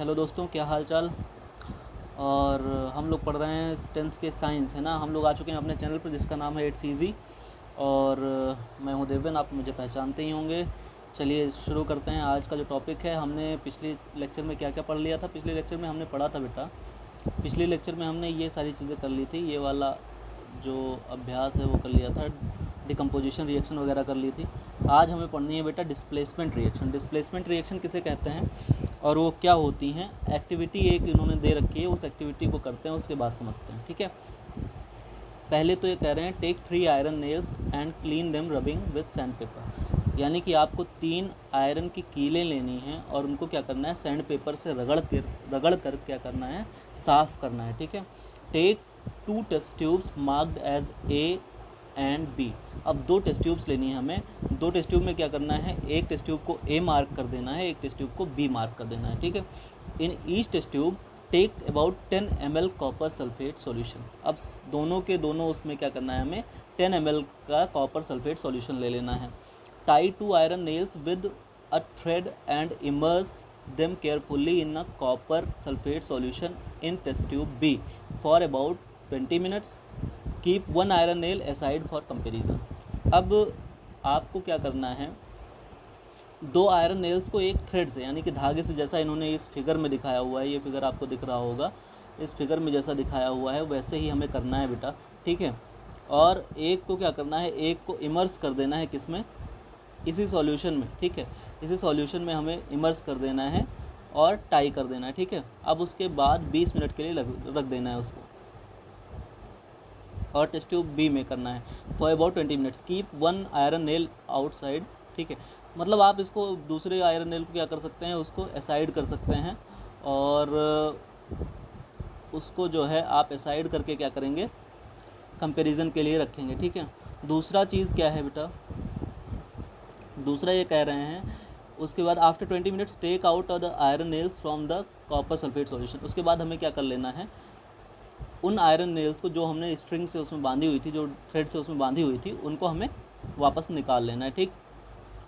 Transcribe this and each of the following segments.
Hello दोस्तों, क्या हाल चाल। और हम लोग पढ़ रहे हैं 10th के साइंस, है ना। हम लोग आ चुके हैं अपने चैनल पर जिसका नाम है इट्स ईजी। और मैं हूं देवेन, आप मुझे पहचानते ही होंगे। चलिए शुरू करते हैं। आज का जो टॉपिक है, हमने पिछले लेक्चर में क्या क्या पढ़ लिया था। पिछले लेक्चर में हमने पढ़ा था बेटा, पिछले लेक्चर में हमने ये सारी चीज़ें कर ली थी। ये वाला जो अभ्यास है वो कर लिया था, डिकम्पोजिशन रिएक्शन वगैरह कर ली थी। आज हमें पढ़नी है बेटा डिस्प्लेसमेंट रिएक्शन। डिस्प्लेसमेंट रिएक्शन किसे कहते हैं और वो क्या होती हैं। एक्टिविटी एक इन्होंने दे रखी है, उस एक्टिविटी को करते हैं, उसके बाद समझते हैं, ठीक है। पहले तो ये कह रहे हैं take 3 iron nails and clean them rubbing with sand paper. यानी कि आपको 3 आयरन की कीलें लेनी हैं और उनको क्या करना है, सैंड पेपर से रगड़ कर क्या करना है, साफ़ करना है, ठीक है। Take 2 test tubes marked as A and B. अब 2 टेस्ट ट्यूब्स लेनी है हमें। 2 टेस्ट ट्यूब में क्या करना है, एक टेस्ट ट्यूब को ए मार्क कर देना है, एक टेस्ट ट्यूब को बी मार्क कर देना है, ठीक है। In each test tube take about 10 ml copper sulphate solution. अब दोनों के दोनों उसमें क्या करना है, हमें 10 ml का कॉपर सल्फेट सॉल्यूशन ले लेना है। Tie 2 iron nails with a thread and immerse them carefully in a copper sulphate solution in test tube B for about 20 minutes. Keep 1 iron nail aside for comparison. अब आपको क्या करना है, 2 iron nails को एक थ्रेड से यानी कि धागे से, जैसा इन्होंने इस फिगर में दिखाया हुआ है, ये फिगर आपको दिख रहा होगा, इस फिगर में जैसा दिखाया हुआ है वैसे ही हमें करना है बेटा, ठीक है। और एक को क्या करना है, एक को इमर्स कर देना है, किसमें, इसी सॉल्यूशन में, ठीक है। इसी सॉल्यूशन में हमें इमर्स कर देना है और टाई कर देना है, ठीक है। अब उसके बाद 20 मिनट के लिए रख देना है उसको, और टेस्ट ट्यूब बी में करना है for about 20 minutes. Keep 1 iron nail outside, ठीक है। मतलब आप इसको दूसरे आयरन नेल को क्या कर सकते हैं, उसको असाइड कर सकते हैं, और उसको जो है आप असाइड करके क्या करेंगे, कंपैरिजन के लिए रखेंगे, ठीक है। दूसरा चीज़ क्या है बेटा, दूसरा ये कह रहे हैं उसके बाद after 20 minutes take out the iron nails from the copper sulphate solution. उसके बाद हमें क्या कर लेना है, उन आयरन नेल्स को जो हमने स्ट्रिंग से उसमें बांधी हुई थी, जो थ्रेड से उसमें बांधी हुई थी, उनको हमें वापस निकाल लेना है, ठीक।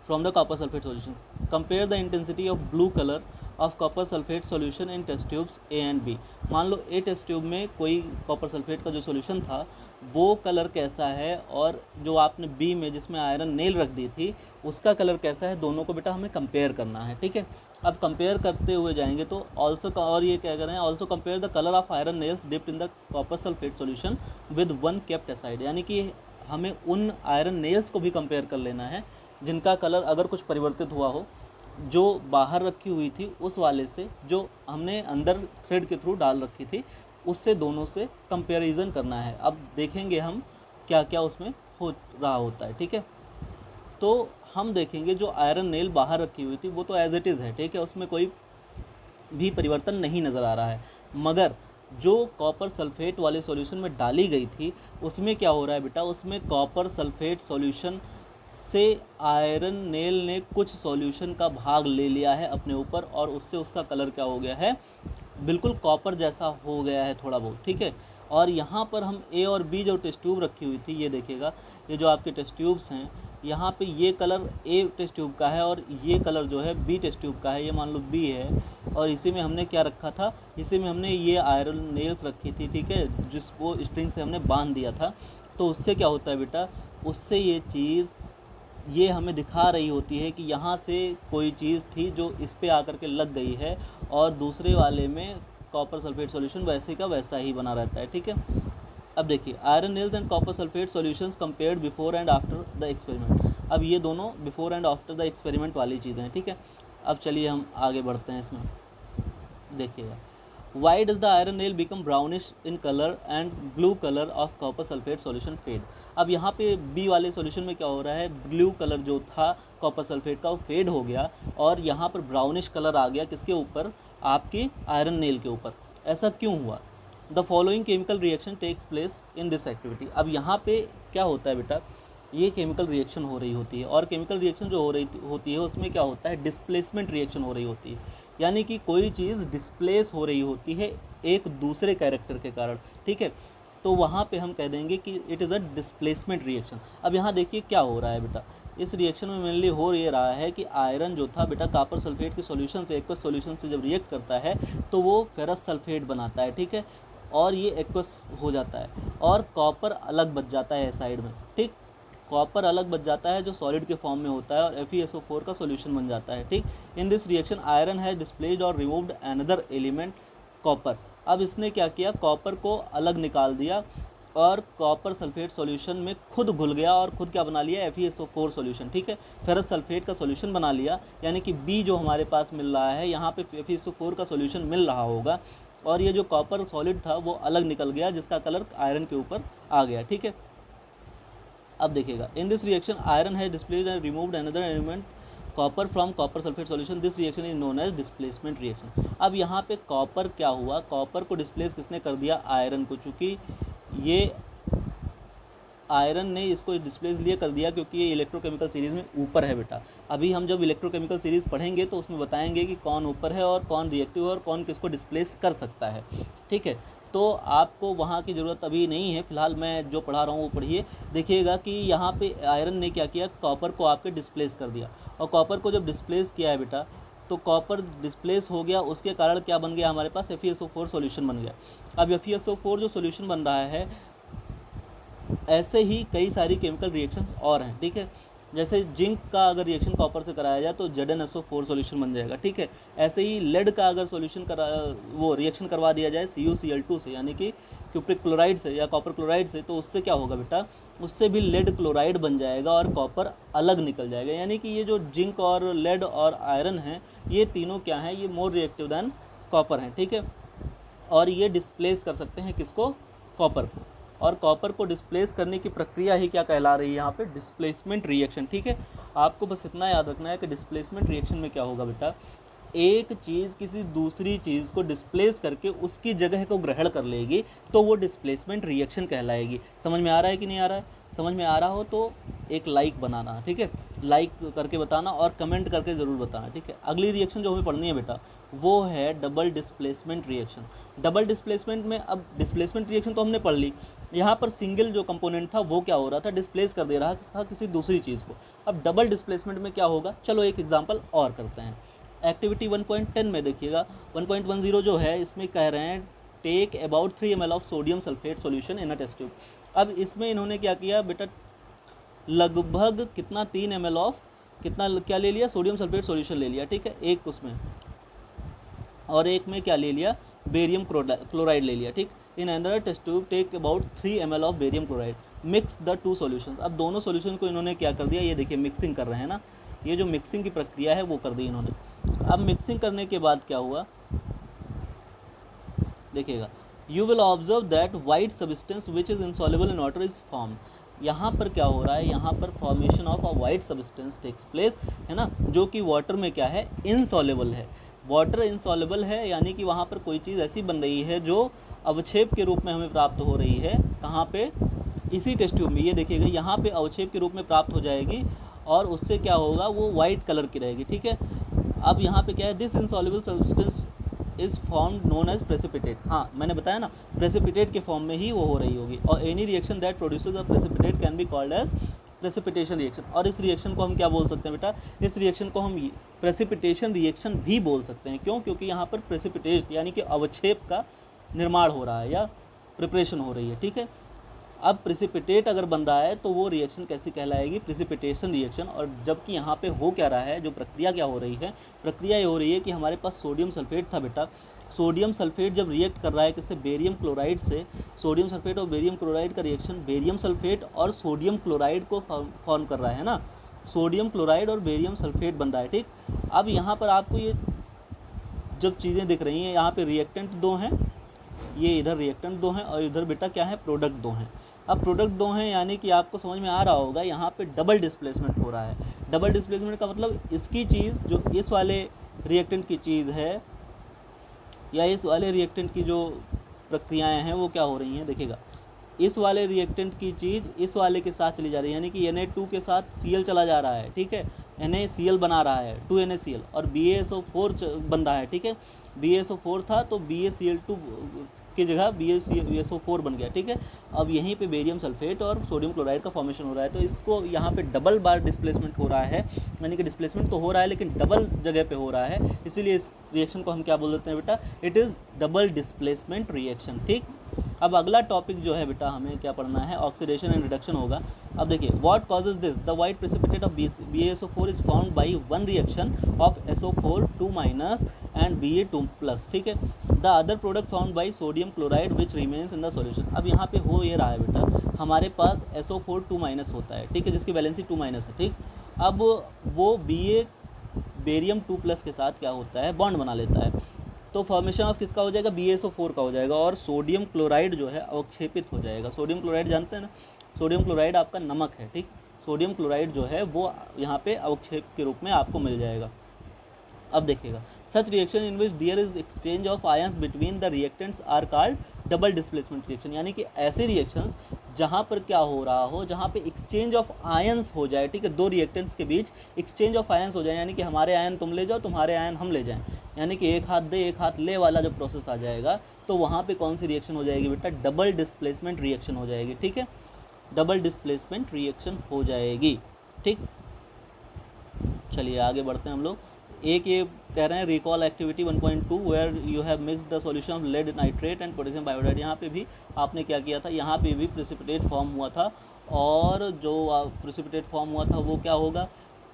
From the copper sulphate solution compare the intensity of blue colour of copper sulphate solution in test tubes A and B. मान लो ए टेस्ट ट्यूब में कोई कॉपर सल्फेट का जो सॉल्यूशन था वो कलर कैसा है, और जो आपने बी में जिसमें आयरन नेल रख दी थी उसका कलर कैसा है, दोनों को बेटा हमें कंपेयर करना है, ठीक है। अब कंपेयर करते हुए जाएंगे तो ऑल्सो, और ये क्या कर रहे हैं, also compare the colour of iron nails dipped in the copper sulphate solution with 1 kept aside. यानी कि हमें उन आयरन नेल्स को भी कंपेयर कर लेना है जिनका कलर अगर कुछ परिवर्तित हुआ हो, जो बाहर रखी हुई थी उस वाले से, जो हमने अंदर थ्रेड के थ्रू डाल रखी थी, उससे दोनों से कंपैरिजन करना है। अब देखेंगे हम क्या क्या उसमें हो रहा होता है, ठीक है। तो हम देखेंगे जो आयरन नेल बाहर रखी हुई थी वो तो एज इट इज़ है, ठीक है, उसमें कोई भी परिवर्तन नहीं नज़र आ रहा है। मगर जो कॉपर सल्फेट वाले सॉल्यूशन में डाली गई थी उसमें क्या हो रहा है बेटा, उसमें कॉपर सल्फेट सॉल्यूशन से आयरन नेल ने कुछ सॉल्यूशन का भाग ले लिया है अपने ऊपर, और उससे उसका कलर क्या हो गया है, बिल्कुल कॉपर जैसा हो गया है थोड़ा बहुत, ठीक है। और यहाँ पर हम ए और बी जो टेस्ट ट्यूब रखी हुई थी, ये देखिएगा, ये जो आपके टेस्ट ट्यूब्स हैं, यहाँ पे ये कलर ए टेस्ट ट्यूब का है और ये कलर जो है बी टेस्ट ट्यूब का है। ये मान लो बी है और इसी में हमने क्या रखा था, इसी में हमने ये आयरन नेल्स रखी थी, ठीक है, जिसको स्ट्रिंग से हमने बांध दिया था। तो उससे क्या होता है बेटा, उससे ये चीज़ ये हमें दिखा रही होती है कि यहाँ से कोई चीज़ थी जो इस पे आकर के लग गई है, और दूसरे वाले में कॉपर सल्फेट सॉल्यूशन वैसे का वैसा ही बना रहता है, ठीक है। अब देखिए, iron nails and copper sulphate solutions compared before and after the experiment. अब ये दोनों before and after the experiment वाली चीज़ें हैं, ठीक है। अब चलिए हम आगे बढ़ते हैं इसमें, देखिएगा। Why does the iron nail become brownish in color and blue color of copper sulfate solution fade? अब यहाँ पे B वाले सॉल्यूशन में क्या हो रहा है, ब्लू कलर जो था कॉपर सल्फेट का वो फेड हो गया, और यहाँ पर ब्राउनिश कलर आ गया किसके ऊपर, आपकी आयरन नेल के ऊपर। ऐसा क्यों हुआ? The following chemical reaction takes place in this activity. अब यहाँ पे क्या होता है बेटा, ये केमिकल रिएक्शन हो रही होती है, और केमिकल रिएक्शन जो हो रही होती है उसमें क्या होता है, डिस्प्लेसमेंट रिएक्शन हो रही होती है। यानी कि कोई चीज़ डिस्प्लेस हो रही होती है एक दूसरे कैरेक्टर के कारण, ठीक है। तो वहाँ पे हम कह देंगे कि it is a displacement reaction. अब यहाँ देखिए क्या हो रहा है बेटा, इस रिएक्शन में मेनली हो ये रहा है कि आयरन जो था बेटा कॉपर सल्फेट के सॉल्यूशन से, एक्वस सॉल्यूशन से जब रिएक्ट करता है तो वो फेरस सल्फेट बनाता है, ठीक है, और ये एक्वस हो जाता है और कॉपर अलग बच जाता है साइड में, ठीक, कॉपर अलग बच जाता है जो सॉलिड के फॉर्म में होता है और FeSO4 का सॉल्यूशन बन जाता है, ठीक। इन this reaction iron has displaced और रिमूव्ड अनदर एलिमेंट कॉपर। अब इसने क्या किया, कॉपर को अलग निकाल दिया और कॉपर सल्फेट सॉल्यूशन में खुद घुल गया और खुद क्या बना लिया, FeSO4 सॉल्यूशन, ठीक है, फेरस सल्फेट का सॉल्यूशन बना लिया। यानी कि बी जो हमारे पास मिल रहा है यहाँ पे FeSO4 का सॉल्यूशन मिल रहा होगा और ये जो कॉपर सॉलिड था वो अलग निकल गया जिसका कलर आयरन के ऊपर आ गया, ठीक है। अब देखिएगा, in this reaction iron has displaced and removed another element copper from copper sulphate solution, this reaction is known as displacement reaction. अब यहाँ पे कॉपर क्या हुआ, कॉपर को डिस्प्लेस किसने कर दिया, आयरन को, चूँकि ये आयरन ने इसको डिस्प्लेस लिए कर दिया क्योंकि ये इलेक्ट्रोकेमिकल सीरीज़ में ऊपर है बेटा। अभी हम जब इलेक्ट्रोकेमिकल सीरीज़ पढ़ेंगे तो उसमें बताएंगे कि कौन ऊपर है और कौन रिएक्टिव है और कौन किसको डिस्प्लेस कर सकता है, ठीक है। तो आपको वहाँ की ज़रूरत अभी नहीं है, फिलहाल मैं जो पढ़ा रहा हूँ वो पढ़िए। देखिएगा कि यहाँ पे आयरन ने क्या किया, कॉपर को आपके डिस्प्लेस कर दिया और कॉपर को जब डिस्प्लेस किया है बेटा तो कॉपर डिस्प्लेस हो गया, उसके कारण क्या बन गया हमारे पास, FeSO4 सॉल्यूशन बन गया। अब FeSO4 जो सॉल्यूशन बन रहा है, ऐसे ही कई सारी केमिकल रिएक्शंस और हैं, ठीक है। जैसे जिंक का अगर रिएक्शन कॉपर से कराया जाए तो ZnSO4 सॉल्यूशन बन जाएगा, ठीक है। ऐसे ही लेड का अगर सॉल्यूशन वो रिएक्शन करवा दिया जाए CuCl2 से, यानी कि क्यूप्रिक क्लोराइड से या कॉपर क्लोराइड से, तो उससे क्या होगा बेटा, उससे भी लेड क्लोराइड बन जाएगा और कॉपर अलग निकल जाएगा। यानी कि ये जो जिंक और लेड और आयरन हैं ये तीनों क्या हैं, ये मोर रिएक्टिव दैन कॉपर हैं, ठीक है। और ये डिस्प्लेस कर सकते हैं किसको, कॉपर को, और कॉपर को डिस्प्लेस करने की प्रक्रिया ही क्या कहला रही है यहाँ पे, डिस्प्लेसमेंट रिएक्शन, ठीक है। आपको बस इतना याद रखना है कि डिस्प्लेसमेंट रिएक्शन में क्या होगा बेटा, एक चीज़ किसी दूसरी चीज़ को डिस्प्लेस करके उसकी जगह को ग्रहण कर लेगी तो वो डिस्प्लेसमेंट रिएक्शन कहलाएगी। समझ में आ रहा है कि नहीं आ रहा है? समझ में आ रहा हो तो एक लाइक बनाना, ठीक है, लाइक करके बताना और कमेंट करके ज़रूर बताना, ठीक है। अगली रिएक्शन जो हमें पढ़नी है बेटा वो है double displacement reaction. Double displacement में, अब डिस्प्लेसमेंट रिएक्शन तो हमने पढ़ ली, यहाँ पर सिंगल जो कंपोनेंट था वो क्या हो रहा था, डिस्प्लेस कर दे रहा था किसी दूसरी चीज़ को। अब डबल डिस्प्लेसमेंट में क्या होगा, चलो एक एग्जांपल और करते हैं। एक्टिविटी 1.10 में देखिएगा, 1.10 जो है इसमें कह रहे हैं take about 3 ml of sodium sulphate solution in a test tube. अब इसमें इन्होंने क्या किया बेटा, लगभग कितना 3 ml ऑफ कितना क्या ले लिया, सोडियम सल्फेट सॉल्यूशन ले लिया, ठीक है, एक उसमें, और एक में क्या ले लिया, बेरियम क्लोराइड ले लिया, ठीक। In another test tube take about 3 ml of barium chloride, mix the two solutions. अब दोनों सॉल्यूशन को इन्होंने क्या कर दिया, ये देखिए मिक्सिंग कर रहे हैं ना, ये जो मिक्सिंग की प्रक्रिया है वो कर दी इन्होंने। अब मिक्सिंग करने के बाद क्या हुआ देखिएगा, you will observe that white substance which is insoluble in water is form. यहाँ पर क्या हो रहा है, यहाँ पर formation of a white substance takes place, है ना, जो कि वाटर में क्या है, इनसॉल्युबल है। वाटर इनसॉल्युबल है यानी कि वहाँ पर कोई चीज़ ऐसी बन रही है जो अवक्षेप के रूप में हमें प्राप्त हो रही है। कहाँ पे, इसी टेस्ट ट्यूब में, ये देखिएगा यहाँ पे अवक्षेप के रूप में प्राप्त हो जाएगी और उससे क्या होगा, वो वाइट कलर की रहेगी, ठीक है। अब यहाँ पे क्या है, this insoluble substance is form known as precipitate. हाँ मैंने बताया ना, प्रेसिपिटेट के फॉर्म में ही वो हो रही होगी। और any reaction that produces a precipitate can be called as precipitation reaction. और इस रिएक्शन को हम क्या बोल सकते हैं बेटा, इस रिएक्शन को हम प्रेसिपिटेशन रिएक्शन भी बोल सकते हैं। क्यों, क्योंकि यहाँ पर प्रेसिपिटेट यानी कि अवक्षेप का निर्माण हो रहा है या प्रिपरेशन हो रही है, ठीक है। अब प्रेसिपिटेट अगर बन रहा है तो वो रिएक्शन कैसी कहलाएगी, प्रेसिपिटेशन रिएक्शन। और जबकि यहाँ पे हो क्या रहा है, जो प्रक्रिया क्या हो रही है, प्रक्रिया ये हो रही है कि हमारे पास सोडियम सल्फेट था बेटा, सोडियम सल्फेट जब रिएक्ट कर रहा है किससे, बेरियम क्लोराइड से, सोडियम सल्फेट और बेरियम क्लोराइड का रिएक्शन बेरियम सल्फेट और सोडियम क्लोराइड को फॉर्म कर रहा है ना, सोडियम क्लोराइड और बेरियम सल्फेट बन रहा है, ठीक। अब यहाँ पर आपको ये जब चीज़ें दिख रही हैं, यहाँ पे रिएक्टेंट दो हैं, ये इधर रिएक्टेंट दो हैं और इधर बेटा क्या है, प्रोडक्ट दो हैं। अब प्रोडक्ट दो हैं यानी कि आपको समझ में आ रहा होगा यहाँ पे डबल डिस्प्लेसमेंट हो रहा है। डबल डिस्प्लेसमेंट का मतलब इसकी चीज़ जो इस वाले रिएक्टेंट की चीज़ है या इस वाले रिएक्टेंट की जो प्रक्रियाएं हैं वो क्या हो रही हैं, देखिएगा इस वाले रिएक्टेंट की चीज़ इस वाले के साथ चली जा रही है, यानी कि Na2 के साथ Cl चला जा रहा है, ठीक है, NaCl बना रहा है 2NaCl और BaSO4 बन रहा है, ठीक है। BaSO4 था तो BaCl2 की जगह BaSO4 बन गया, ठीक है। अब यहीं पे बेरियम सल्फेट और सोडियम क्लोराइड का फॉर्मेशन हो रहा है, तो इसको यहाँ पे डबल बार डिस्प्लेसमेंट हो रहा है, यानी कि डिस्प्लेसमेंट तो हो रहा है लेकिन डबल जगह पे हो रहा है, इसीलिए इस रिएक्शन को हम क्या बोल देते हैं बेटा, it is double displacement reaction, ठीक। अब अगला टॉपिक जो है बेटा हमें क्या पढ़ना है, ऑक्सीडेशन एंड रिडक्शन होगा। अब देखिए, what causes this, the white precipitate of BaSO4 is formed by one reaction of SO4 2- and Ba2+, ठीक है। The other product formed by sodium chloride which remains in the solution. अब यहाँ पे हो ये रहा है बेटा, हमारे पास SO4 2- होता है, ठीक है, जिसकी वैलेंसी 2- है, ठीक। अब वो बेरियम 2+ के साथ क्या होता है, बॉन्ड बना लेता है, तो फॉर्मेशन ऑफ किसका हो जाएगा, BaSO4 का हो जाएगा, और सोडियम क्लोराइड जो है अवक्षेपित हो जाएगा। सोडियम क्लोराइड जानते हैं ना, सोडियम क्लोराइड आपका नमक है, ठीक। सोडियम क्लोराइड जो है वो यहाँ पे अवक्षेप के रूप में आपको मिल जाएगा। अब देखिएगा, such reaction in which there is exchange of ions between the reactants are called double displacement reaction, यानी कि ऐसे रिएक्शंस जहाँ पर क्या हो रहा हो, जहाँ पे एक्सचेंज ऑफ आयंस हो जाए, ठीक है, दो रिएक्टेंट्स के बीच एक्सचेंज ऑफ आयंस हो जाए, यानी कि हमारे आयन तुम ले जाओ, तुम्हारे आयन हम ले जाएं, यानी कि एक हाथ दे एक हाथ ले वाला जब प्रोसेस आ जाएगा, तो वहाँ पे कौन सी रिएक्शन हो जाएगी बेटा, डबल डिस्प्लेसमेंट रिएक्शन हो जाएगी, ठीक है, डबल डिस्प्लेसमेंट रिएक्शन हो जाएगी, ठीक। चलिए आगे बढ़ते हैं हम लोग। एक ये कह रहे हैं recall activity 1.2 where you have mix the solution of lead nitrate and potassium iodide. यहाँ पे भी आपने क्या किया था, यहाँ पे भी प्रेसिपिटेट फॉर्म हुआ था, और जो प्रेसिपिटेट फॉर्म हुआ था वो क्या होगा,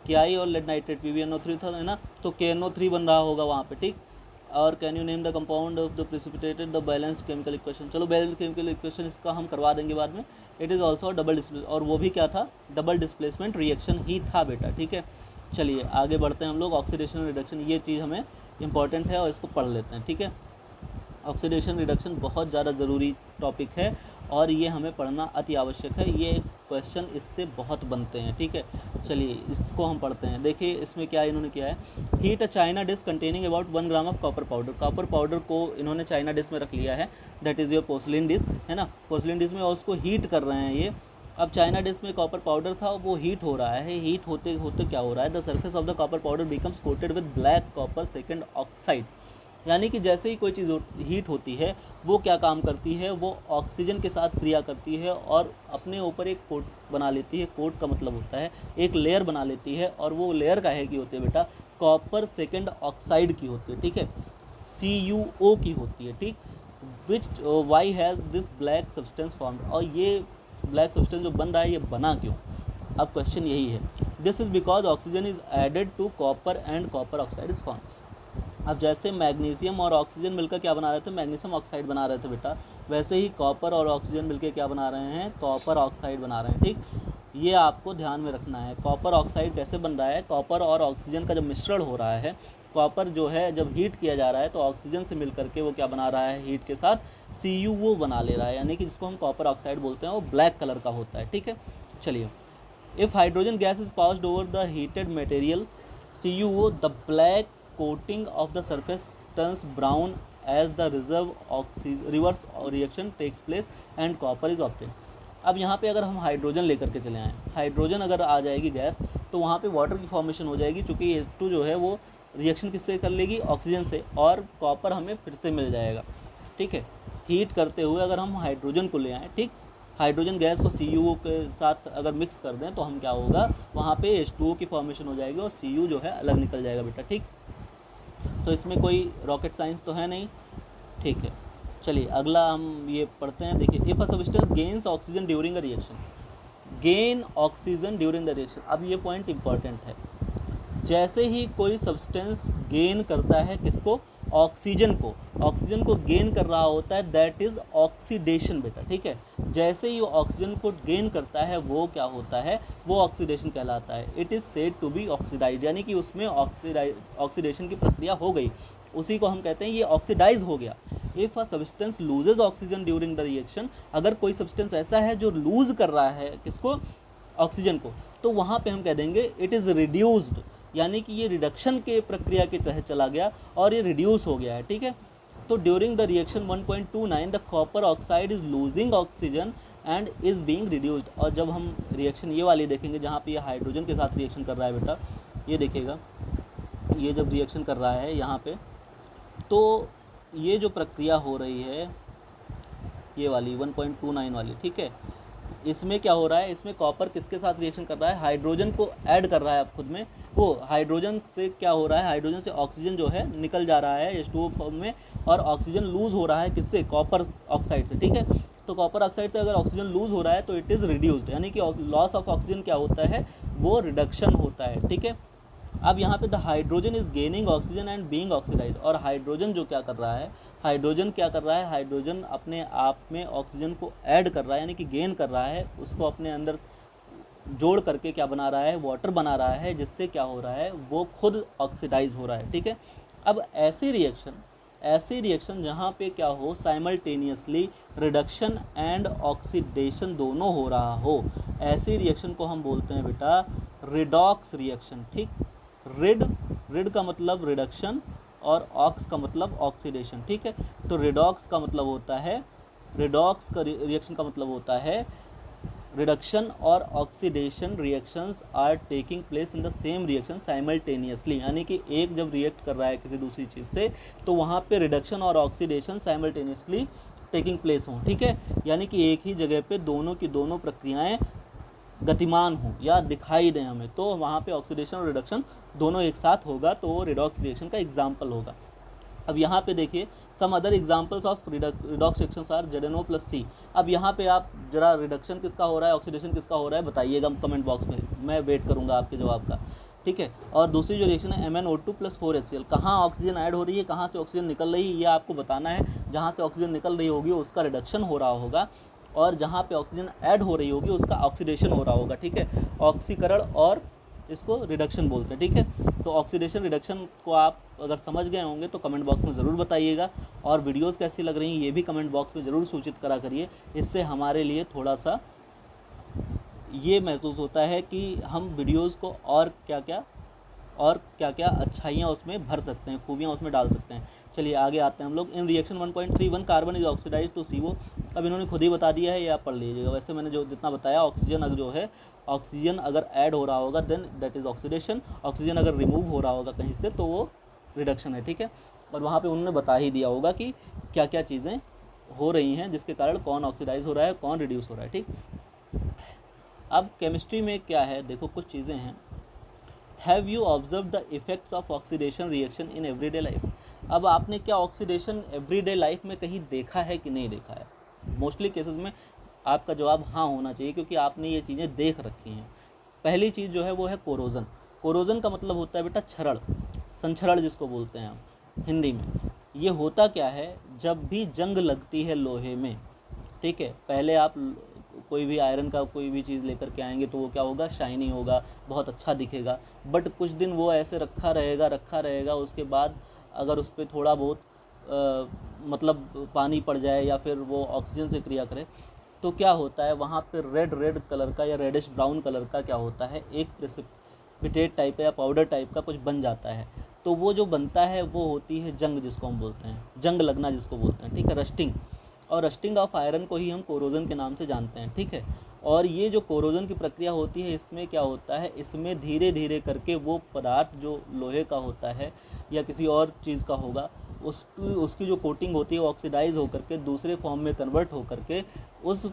KI और लेड नाइट्रेट PbNO3 था, है ना, तो KNO3 बन रहा होगा वहाँ पे, ठीक। और can you name the compound of the precipitated the balanced chemical equation. चलो बैलेंस्ड केमिकल इक्वेशन इसका हम करवा देंगे बाद में। It is also double display, और वो भी क्या था, डबल डिस्प्लेसमेंट रिएक्शन ही था बेटा, ठीक है। चलिए आगे बढ़ते हैं हम लोग। ऑक्सीडेशन रिडक्शन, ये चीज़ हमें इंपॉर्टेंट है और इसको पढ़ लेते हैं, ठीक है। ऑक्सीडेशन रिडक्शन बहुत ज़्यादा ज़रूरी टॉपिक है और ये हमें पढ़ना अति आवश्यक है, ये क्वेश्चन इससे बहुत बनते हैं, ठीक है। चलिए इसको हम पढ़ते हैं। देखिए इसमें क्या इन्होंने किया है, heat a China dish containing about 1 gram of copper powder. Copper powder को इन्होंने चाइना डिश में रख लिया है, that is your porcelain dish, है ना, पोर्सलिन डिश में, और उसको हीट कर रहे हैं ये। अब चाइना डिश में कॉपर पाउडर था, वो हीट हो रहा है, हीट होते होते क्या हो रहा है, the surface of the copper powder becomes coated with black copper second oxide, यानी कि जैसे ही कोई चीज़ हीट होती है वो क्या काम करती है, वो ऑक्सीजन के साथ क्रिया करती है और अपने ऊपर एक कोट बना लेती है। कोट का मतलब होता है एक लेयर बना लेती है, और वो लेयर काहे की होती है बेटा, कॉपर सेकेंड ऑक्साइड की होती है, ठीक है, CuO की होती है, ठीक। Which why has this black substance formed, और ये ब्लैक सब्सटेंस जो बन रहा है ये बना क्यों, अब क्वेश्चन यही है। This is because oxygen is added to copper and copper oxide is form. अब जैसे मैग्नीशियम और ऑक्सीजन मिलकर क्या बना रहे थे, मैग्नीशियम ऑक्साइड बना रहे थे बेटा, वैसे ही कॉपर और ऑक्सीजन मिलकर क्या बना रहे हैं, कॉपर ऑक्साइड बना रहे हैं, ठीक। ये आपको ध्यान में रखना है। कॉपर ऑक्साइड कैसे बन रहा है, कॉपर और ऑक्सीजन का जब मिश्रण हो रहा है, कॉपर जो है जब हीट किया जा रहा है तो ऑक्सीजन से मिल करके वो क्या बना रहा है, हीट के साथ CuO बना ले रहा है, यानी कि जिसको हम कॉपर ऑक्साइड बोलते हैं, वो ब्लैक कलर का होता है, ठीक है। चलिए, if hydrogen gas is passed over the heated material CuO, the black coating of the surface turns brown as the reverse reaction takes place and copper is obtain. अब यहाँ पे अगर हम हाइड्रोजन लेकर के चले आएँ, हाइड्रोजन अगर आ जाएगी गैस, तो वहाँ पे वाटर की फॉर्मेशन हो जाएगी, चूँकि H2 जो है वो रिएक्शन किससे कर लेगी, ऑक्सीजन से, और कॉपर हमें फिर से मिल जाएगा, ठीक है। हीट करते हुए अगर हम हाइड्रोजन को ले आएँ, ठीक, हाइड्रोजन गैस को CuO के साथ अगर मिक्स कर दें तो हम क्या होगा, वहाँ पे H2O की फॉर्मेशन हो जाएगी और Cu जो है अलग निकल जाएगा बेटा, ठीक। तो इसमें कोई रॉकेट साइंस तो है नहीं, ठीक है। चलिए अगला हम ये पढ़ते हैं। देखिए, if a substance gains oxygen during a reaction, gain oxygen during the reaction, अब ये पॉइंट इंपॉर्टेंट है। जैसे ही कोई सब्सटेंस गेन करता है किसको, ऑक्सीजन को गेन कर रहा होता है, दैट इज़ ऑक्सीडेशन बेटा, ठीक है। जैसे ही वो ऑक्सीजन को गेन करता है वो क्या होता है, वो ऑक्सीडेशन कहलाता है। It is said to be oxidise, यानी कि उसमें ऑक्सीडेशन की प्रक्रिया हो गई, उसी को हम कहते हैं ये ऑक्सीडाइज हो गया। If a substance loses oxygen during the reaction, अगर कोई सब्सटेंस ऐसा है जो लूज कर रहा है किसको, ऑक्सीजन को, तो वहाँ पे हम कह देंगे इट इज़ रिड्यूस्ड, यानी कि ये रिडक्शन के प्रक्रिया के तहत चला गया और ये रिड्यूस हो गया है, ठीक है। तो during the reaction 1.29 the copper oxide is losing oxygen and is being reduced. और जब हम रिएक्शन ये वाली देखेंगे जहाँ पे ये हाइड्रोजन के साथ रिएक्शन कर रहा है बेटा, ये देखिएगा, ये जब रिएक्शन कर रहा है यहाँ पे, तो ये जो प्रक्रिया हो रही है ये वाली 1.29 वाली, ठीक है। इसमें क्या हो रहा है, इसमें कॉपर किसके साथ रिएक्शन कर रहा है, हाइड्रोजन को ऐड कर रहा है अब खुद में। वो हाइड्रोजन से क्या हो रहा है, हाइड्रोजन से ऑक्सीजन जो है निकल जा रहा है H2O फॉर्म में, और ऑक्सीजन लूज़ हो रहा है किससे, कॉपर ऑक्साइड से, ठीक है। तो कॉपर ऑक्साइड से अगर ऑक्सीजन लूज़ हो रहा है तो इट इज़ रिड्यूस्ड, यानी कि लॉस ऑफ ऑक्सीजन क्या होता है, वो रिडक्शन होता है, ठीक है। अब यहाँ पे the hydrogen is gaining oxygen and being oxidise, और हाइड्रोजन जो क्या कर रहा है, हाइड्रोजन अपने आप में ऑक्सीजन को ऐड कर रहा है, यानी कि गेन कर रहा है, उसको अपने अंदर जोड़ करके क्या बना रहा है, वाटर बना रहा है, जिससे क्या हो रहा है, वो खुद ऑक्सीडाइज हो रहा है, ठीक है। अब ऐसी रिएक्शन जहाँ पे क्या हो, साइमल्टेनियसली रिडक्शन एंड ऑक्सीडेशन दोनों हो रहा हो, ऐसी रिएक्शन को हम बोलते हैं बेटा रिडॉक्स रिएक्शन, ठीक। रिड का मतलब रिडक्शन और ऑक्स का मतलब ऑक्सीडेशन, ठीक है। तो रिडॉक्स का मतलब होता है, रिडॉक्स का रिएक्शन का मतलब होता है रिडक्शन और oxidation reactions are taking place in the same reaction simultaneously, यानी कि एक जब रिएक्ट कर रहा है किसी दूसरी चीज़ से तो वहाँ पे रिडक्शन और ऑक्सीडेशन साइमल्टेनियसली टेकिंग प्लेस हों, ठीक है। यानी कि एक ही जगह पे दोनों की दोनों प्रक्रियाएं गतिमान हों या दिखाई दें हमें, तो वहाँ पे ऑक्सीडेशन और रिडक्शन दोनों एक साथ होगा, तो वो रिडॉक्स रिएक्शन का एग्जाम्पल होगा। अब यहाँ पे देखिए some other examples of redox reactions are ZNO + C। अब यहाँ पे आप जरा रिडक्शन किसका हो रहा है, ऑक्सीडेशन किसका हो रहा है बताइएगा कमेंट बॉक्स में, मैं वेट करूँगा आपके जवाब का, ठीक है। और दूसरी जो रिएक्शन है MnO2 + 4HCl, कहाँ ऑक्सीजन ऐड हो रही है, कहाँ से ऑक्सीजन निकल रही है, ये आपको बताना है। जहाँ से ऑक्सीजन निकल रही होगी उसका रिडक्शन हो रहा होगा, और जहाँ पे ऑक्सीजन ऐड हो रही होगी उसका ऑक्सीडेशन हो रहा होगा, ठीक है। ऑक्सीकरण और इसको रिडक्शन बोलते हैं, ठीक है। तो ऑक्सीडेशन रिडक्शन को आप अगर समझ गए होंगे तो कमेंट बॉक्स में ज़रूर बताइएगा, और वीडियोस कैसी लग रही हैं ये भी कमेंट बॉक्स में ज़रूर सूचित करा करिए। इससे हमारे लिए थोड़ा सा ये महसूस होता है कि हम वीडियोस को और क्या क्या अच्छाइयाँ उसमें भर सकते हैं, खूबियाँ उसमें डाल सकते हैं। चलिए आगे आते हैं हम लोग। In reaction 1.31 carbon is oxidise to CO। अब इन्होंने खुद ही बता दिया है, ये आप पढ़ लीजिएगा। वैसे मैंने जो जितना बताया, ऑक्सीजन अगर ऐड हो रहा होगा then that is oxidation, oxygen अगर रिमूव हो रहा होगा कहीं से तो वो रिडक्शन है, ठीक है। और वहाँ पे उन्होंने बता ही दिया होगा कि क्या क्या चीज़ें हो रही हैं जिसके कारण कौन ऑक्सीडाइज हो रहा है, कौन रिड्यूस हो रहा है, ठीक। अब केमिस्ट्री में क्या है, देखो कुछ चीज़ें हैं। Have you observe the effects of oxidation reaction in everyday life. अब आपने क्या ऑक्सीडेशन एवरीडे लाइफ में कहीं देखा है कि नहीं देखा है? मोस्टली केसेस में आपका जवाब हाँ होना चाहिए, क्योंकि आपने ये चीज़ें देख रखी हैं। पहली चीज़ जो है वो है कोरोजन। कोरोजन का मतलब होता है बेटा क्षरण, संक्षरण जिसको बोलते हैं हम हिंदी में। ये होता क्या है, जब भी जंग लगती है लोहे में, ठीक है, पहले आप कोई भी आयरन का कोई भी चीज़ लेकर के आएंगे तो वो क्या होगा, शाइनी होगा, बहुत अच्छा दिखेगा। बट कुछ दिन वो ऐसे रखा रहेगा, उसके बाद अगर उस पर थोड़ा बहुत मतलब पानी पड़ जाए या फिर वो ऑक्सीजन से क्रिया करे तो क्या होता है, वहाँ पे रेड कलर का या रेडिश ब्राउन कलर का क्या होता है, एक प्रेसिपिटेट टाइप या पाउडर टाइप का कुछ बन जाता है। तो वो जो बनता है वो होती है जंग, जिसको हम बोलते हैं, जंग लगना जिसको बोलते हैं, ठीक है, रस्टिंग। और रस्टिंग ऑफ आयरन को ही हम कोरोजन के नाम से जानते हैं, ठीक है। और ये जो कोरोजन की प्रक्रिया होती है, इसमें क्या होता है, इसमें धीरे धीरे करके वो पदार्थ जो लोहे का होता है या किसी और चीज़ का होगा, उसकी जो कोटिंग होती है वो ऑक्सीडाइज होकर के दूसरे फॉर्म में कन्वर्ट होकर के उस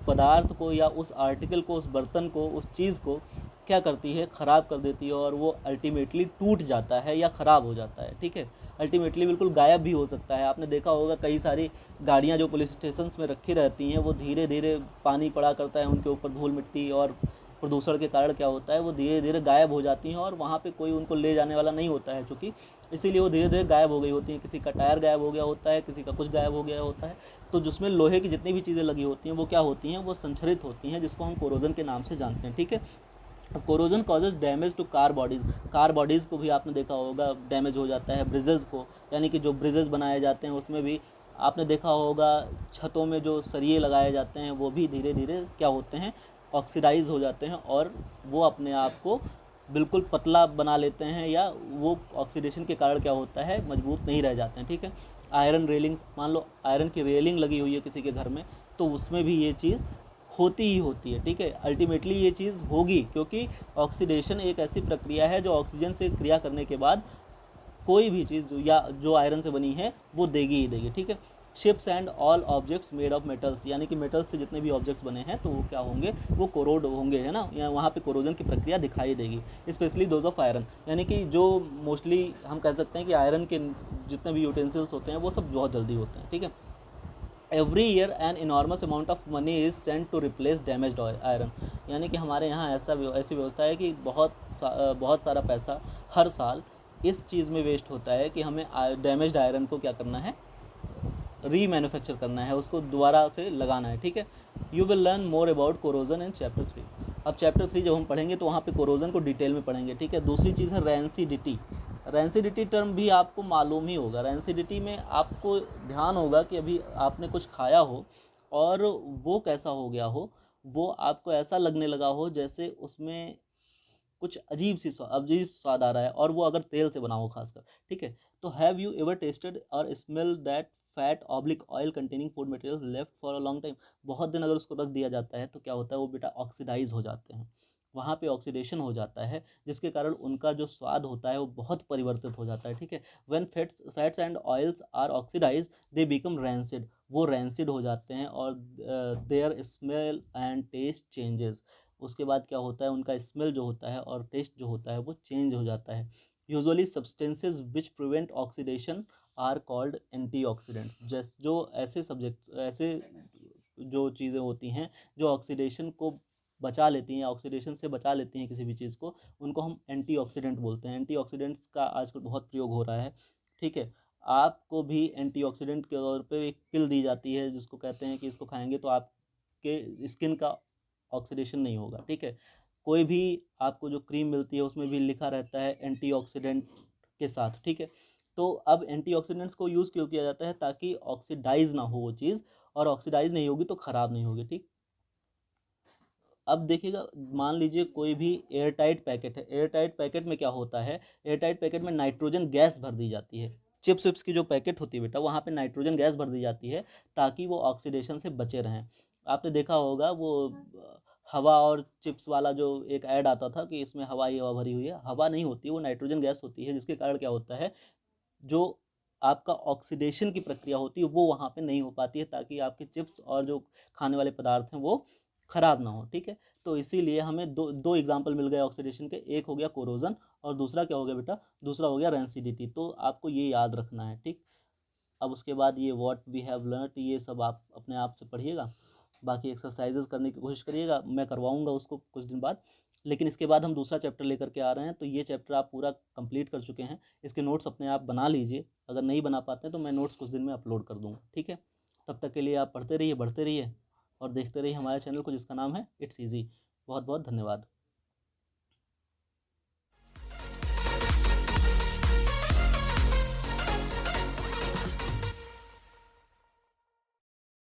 पदार्थ को या उस आर्टिकल को, उस बर्तन को, उस चीज़ को क्या करती है, ख़राब कर देती है, और वो अल्टीमेटली टूट जाता है या ख़राब हो जाता है, ठीक है। अल्टीमेटली बिल्कुल गायब भी हो सकता है। आपने देखा होगा कई सारी गाड़ियाँ जो पुलिस स्टेशन में रखी रहती हैं, वो धीरे धीरे पानी पड़ा करता है उनके ऊपर, धूल मिट्टी और प्रदूषण के कारण क्या होता है, वो धीरे धीरे गायब हो जाती हैं, और वहाँ पे कोई उनको ले जाने वाला नहीं होता है, चूँकि इसीलिए वो धीरे धीरे गायब हो गई होती हैं। किसी का टायर गायब हो गया होता है, किसी का कुछ गायब हो गया होता है। तो जिसमें लोहे की जितनी भी चीज़ें लगी होती हैं वो क्या होती हैं, वो संक्षरित होती हैं, जिसको हम कोरोजन के नाम से जानते हैं, ठीक है। Corrosion causes damage to car bodies को भी आपने देखा होगा, डैमेज हो जाता है। ब्रिजेज़ को, यानी कि जो ब्रिजेज़ बनाए जाते हैं उसमें भी आपने देखा होगा, छतों में जो सरिये लगाए जाते हैं वो भी धीरे धीरे क्या होते हैं, ऑक्सीडाइज हो जाते हैं, और वो अपने आप को बिल्कुल पतला बना लेते हैं, या वो ऑक्सीडेशन के कारण क्या होता है, मजबूत नहीं रह जाते हैं, ठीक है। आयरन रेलिंग्स, मान लो आयरन की रेलिंग लगी हुई है किसी के घर में, तो उसमें भी ये चीज़ होती ही होती है, ठीक है। अल्टीमेटली ये चीज़ होगी, क्योंकि ऑक्सीडेशन एक ऐसी प्रक्रिया है जो ऑक्सीजन से क्रिया करने के बाद कोई भी चीज़ या जो आयरन से बनी है वो देगी ही देगी, ठीक है। Ships and all objects made of metals, यानी कि मेटल्स से जितने भी ऑब्जेक्ट्स बने हैं तो वो क्या होंगे, वो कोरोड होंगे, है ना, या वहाँ पे कोरोजन की प्रक्रिया दिखाई देगी। स्पेशली दोज ऑफ आयरन, यानी कि जो मोस्टली हम कह सकते हैं कि आयरन के जितने भी यूटेंसिल्स होते हैं वो सब बहुत जल्दी होते हैं, ठीक है। Every year an enormous amount of money is spent to replace damaged iron, यानी कि हमारे यहाँ ऐसी व्यवस्था है कि बहुत सारा पैसा हर साल इस चीज़ में वेस्ट होता है कि हमें डैमेज्ड आयरन को क्या करना है, रीमैन्युफैक्चर करना है, उसको दोबारा से लगाना है, ठीक है। You will learn more about corrosion in chapter 3। अब चैप्टर 3 जब हम पढ़ेंगे तो वहाँ पे कोरोजन को डिटेल में पढ़ेंगे, ठीक है। दूसरी चीज़ है रैंसिडिटी। रैंसिडिटी टर्म भी आपको मालूम ही होगा। रैंसिडिटी में आपको ध्यान होगा कि अभी आपने कुछ खाया हो और वो कैसा हो गया हो, वो आपको ऐसा लगने लगा हो जैसे उसमें कुछ अजीब स्वाद आ रहा है, और वो अगर तेल से बना हो खासकर, ठीक है। तो हैव यू एवर टेस्टेड और smell that fat oblique oil containing food material left for a long time. बहुत दिन अगर उसको रख दिया जाता है तो क्या होता है, वो बेटा ऑक्सीडाइज हो जाते हैं, वहाँ पे ऑक्सीडेशन हो जाता है, जिसके कारण उनका जो स्वाद होता है वो बहुत परिवर्तित हो जाता है, ठीक है। When fats and oils are oxidise they become rancid, वो रैंसिड हो जाते हैं, और their smell and taste changes. उसके बाद क्या होता है, उनका स्मेल जो होता है और टेस्ट जो होता है वो चेंज हो जाता है। Usually substances which prevent oxidation are called antioxidants. जो ऐसे जो चीज़ें होती हैं जो ऑक्सीडेशन को बचा लेती हैं, ऑक्सीडेशन से बचा लेती हैं किसी भी चीज़ को, उनको हम एंटीऑक्सीडेंट बोलते हैं। एंटीऑक्सीडेंट्स का आजकल बहुत प्रयोग हो रहा है, ठीक है। आपको भी एंटीऑक्सीडेंट के तौर पे एक पिल दी जाती है जिसको कहते हैं कि इसको खाएंगे तो आपके स्किन का ऑक्सीडेशन नहीं होगा, ठीक है। कोई भी आपको जो क्रीम मिलती है उसमें भी लिखा रहता है एंटीऑक्सीडेंट के साथ, ठीक है। तो अब एंटीऑक्सीडेंट्स को यूज़ क्यों किया जाता है, ताकि ऑक्सीडाइज ना हो वो चीज़, और ऑक्सीडाइज नहीं होगी तो ख़राब नहीं होगी, ठीक। अब देखिएगा, मान लीजिए कोई भी एयरटाइट पैकेट है, एयरटाइट पैकेट में क्या होता है, एयरटाइट पैकेट में नाइट्रोजन गैस भर दी जाती है। चिप्स विप्स की जो पैकेट होती है बेटा, वहाँ पे नाइट्रोजन गैस भर दी जाती है ताकि वो ऑक्सीडेशन से बचे रहें। आपने देखा होगा वो हवा और चिप्स वाला जो एक ऐड आता था कि इसमें हवा ही हवा भरी हुई है, हवा नहीं होती, वो नाइट्रोजन गैस होती है, जिसके कारण क्या होता है, जो आपका ऑक्सीडेशन की प्रक्रिया होती है वो वहाँ पे नहीं हो पाती है, ताकि आपके चिप्स और जो खाने वाले पदार्थ हैं वो ख़राब ना हो, ठीक है। तो इसीलिए हमें दो दो एग्जाम्पल मिल गए ऑक्सीडेशन के, एक हो गया कोरोजन और दूसरा क्या हो गया बेटा, दूसरा हो गया रैंसिडिटी। तो आपको ये याद रखना है, ठीक। अब उसके बाद ये व्हाट वी हैव लर्नड, ये सब आप अपने आप से पढ़िएगा, बाकी एक्सरसाइजेस करने की कोशिश करिएगा, मैं करवाऊँगा उसको कुछ दिन बाद। लेकिन इसके बाद हम दूसरा चैप्टर लेकर के आ रहे हैं, तो ये चैप्टर आप पूरा कंप्लीट कर चुके हैं, इसके नोट्स अपने आप बना लीजिए। अगर नहीं बना पाते हैं तो मैं नोट्स कुछ दिन में अपलोड कर दूँगा, ठीक है। तब तक के लिए आप पढ़ते रहिए, बढ़ते रहिए और देखते रहिए हमारे चैनल को, जिसका नाम है इट्स ईजी। बहुत बहुत धन्यवाद।